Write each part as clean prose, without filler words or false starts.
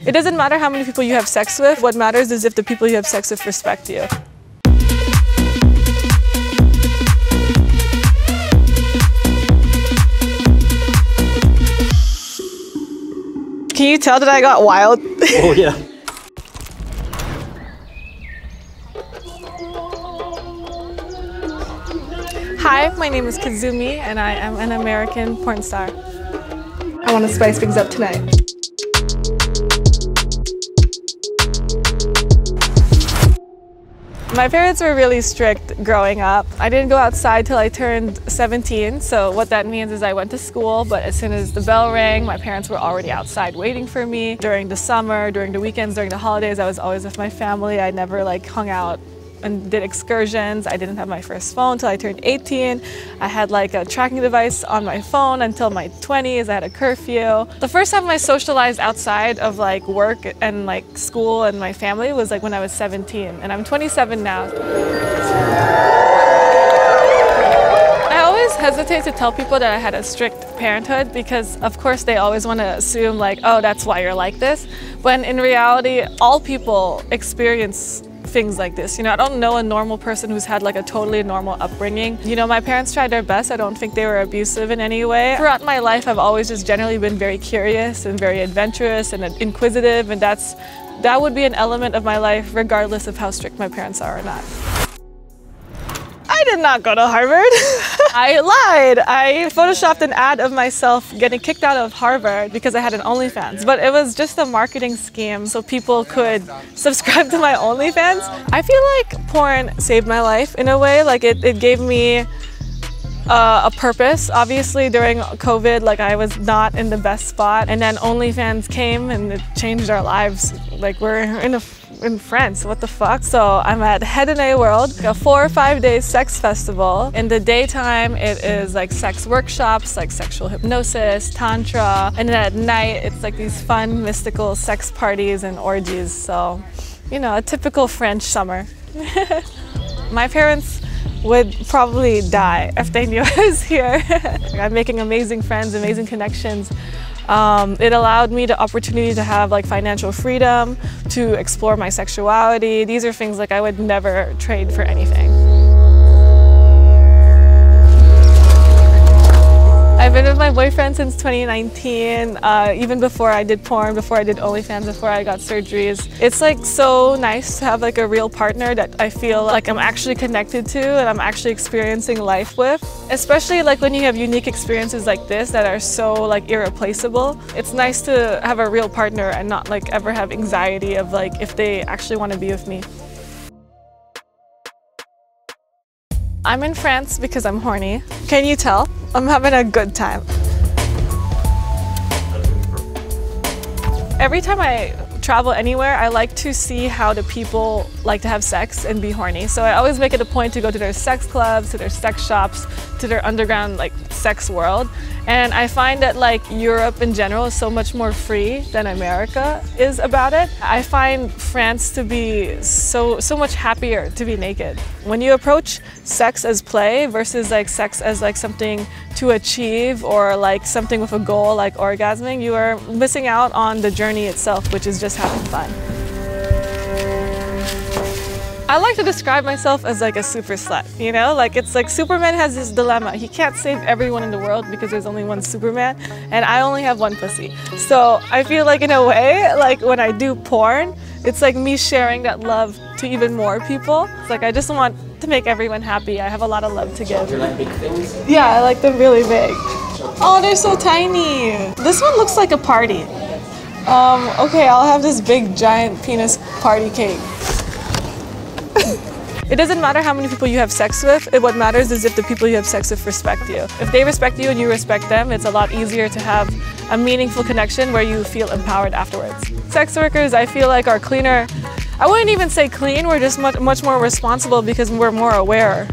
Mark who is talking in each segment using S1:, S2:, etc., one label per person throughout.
S1: It doesn't matter how many people you have sex with. What matters is if the people you have sex with respect you. Can you tell that I got wild?
S2: Oh yeah.
S1: Hi, my name is Kazumi and I am an American porn star. I want to spice things up tonight. My parents were really strict growing up. I didn't go outside till I turned 17, so what that means is I went to school, but as soon as the bell rang, my parents were already outside waiting for me. During the summer, during the weekends, during the holidays, I was always with my family. I never hung out and did excursions. I didn't have my first phone until I turned 18. I had a tracking device on my phone until my 20s. I had a curfew. The first time I socialized outside of work and school and my family was when I was 17, and I'm 27 now. I always hesitate to tell people that I had a strict parenthood because of course they always want to assume oh, that's why you're like this. When in reality, all people experience things like this. I don't know a normal person who's had a totally normal upbringing. My parents tried their best. I don't think they were abusive in any way. Throughout my life, I've always just generally been very curious and very adventurous and inquisitive, and that would be an element of my life regardless of how strict my parents are or not. I did not go to Harvard. I lied. I photoshopped an ad of myself getting kicked out of Harvard because I had an OnlyFans, but it was just a marketing scheme so people could subscribe to my OnlyFans. I feel like porn saved my life in a way. It gave me a purpose. Obviously during COVID, I was not in the best spot, and then OnlyFans came and it changed our lives. We're in France, what the fuck? So I'm at Head and A World, a 4 or 5 day sex festival. In the daytime, it is sex workshops, sexual hypnosis, tantra, and then at night, it's these fun, mystical sex parties and orgies. So, a typical French summer. My parents would probably die if they knew I was here. I'm making amazing friends, amazing connections. It allowed me the opportunity to have financial freedom, to explore my sexuality. These are things I would never trade for anything. I've been with my boyfriend since 2019, even before I did porn, before I did OnlyFans, before I got surgeries. It's so nice to have a real partner that I feel I'm actually connected to and I'm actually experiencing life with. Especially when you have unique experiences like this that are so irreplaceable. It's nice to have a real partner and not ever have anxiety of if they actually want to be with me. I'm in France because I'm horny. Can you tell? I'm having a good time. Every time I travel anywhere, I like to see how the people like to have sex and be horny. So I always make it a point to go to their sex clubs, to their sex shops, to their underground sex world. And I find that Europe in general is so much more free than America is about it. I find France to be so much happier to be naked. When you approach sex as play versus sex as something to achieve or something with a goal like orgasming, you are missing out on the journey itself, which is just having fun. I like to describe myself as a super slut, It's Superman has this dilemma. He can't save everyone in the world because there's only one Superman, and I only have one pussy. So I feel in a way, when I do porn, it's me sharing that love to even more people. It's I just want to make everyone happy. I have a lot of love to give.
S2: You like big things?
S1: Yeah, I like them really big. Oh, they're so tiny. This one looks like a party. Okay, I'll have this big giant penis party cake. It doesn't matter how many people you have sex with. What matters is if the people you have sex with respect you. If they respect you and you respect them, it's a lot easier to have a meaningful connection where you feel empowered afterwards. Sex workers, I feel are cleaner. I wouldn't even say clean, we're just much more responsible because we're more aware,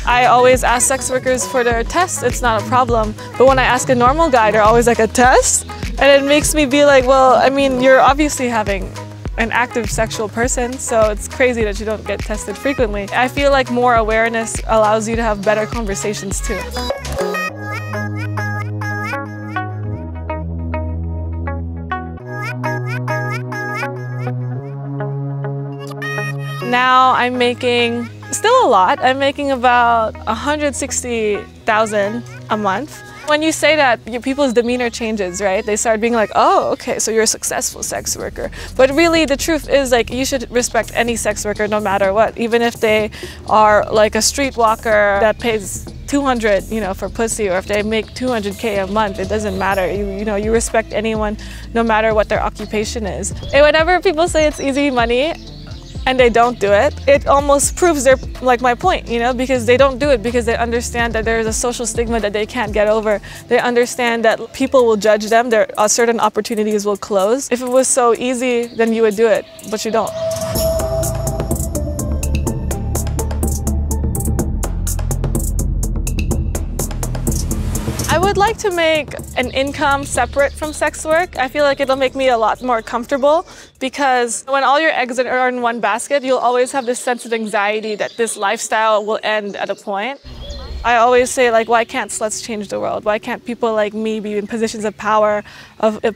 S1: I always ask sex workers for their tests, it's not a problem. But when I ask a normal guy, they're always a test? And it makes me be well, I mean, you're obviously having an active sexual person, so it's crazy that you don't get tested frequently. I feel more awareness allows you to have better conversations too. Now I'm making still a lot. I'm making about 160,000 a month. When you say that, people's demeanor changes, right? They start being like, oh, okay, so you're a successful sex worker. But really, the truth is, like, you should respect any sex worker no matter what. Even if they are like a streetwalker that pays 200, for pussy, or if they make 200K a month, it doesn't matter. You respect anyone no matter what their occupation is. And whenever people say it's easy money, and they don't do it, it almost proves my point, because they don't do it because they understand that there is a social stigma that they can't get over. They understand that people will judge them, certain opportunities will close. If it was so easy, then you would do it, but you don't. I would like to make an income separate from sex work. I feel like it'll make me a lot more comfortable, because when all your eggs are in one basket, you'll always have this sense of anxiety that this lifestyle will end at a point. I always say, like, why can't sluts change the world? Why can't people like me be in positions of power,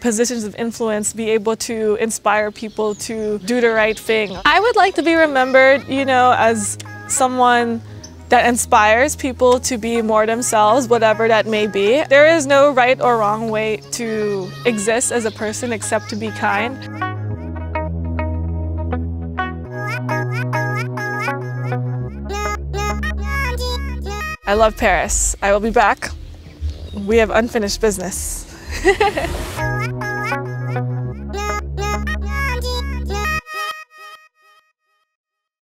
S1: positions of influence, be able to inspire people to do the right thing? I would like to be remembered, as someone that inspires people to be more themselves, whatever that may be. There is no right or wrong way to exist as a person except to be kind. I love Paris. I will be back. We have unfinished business.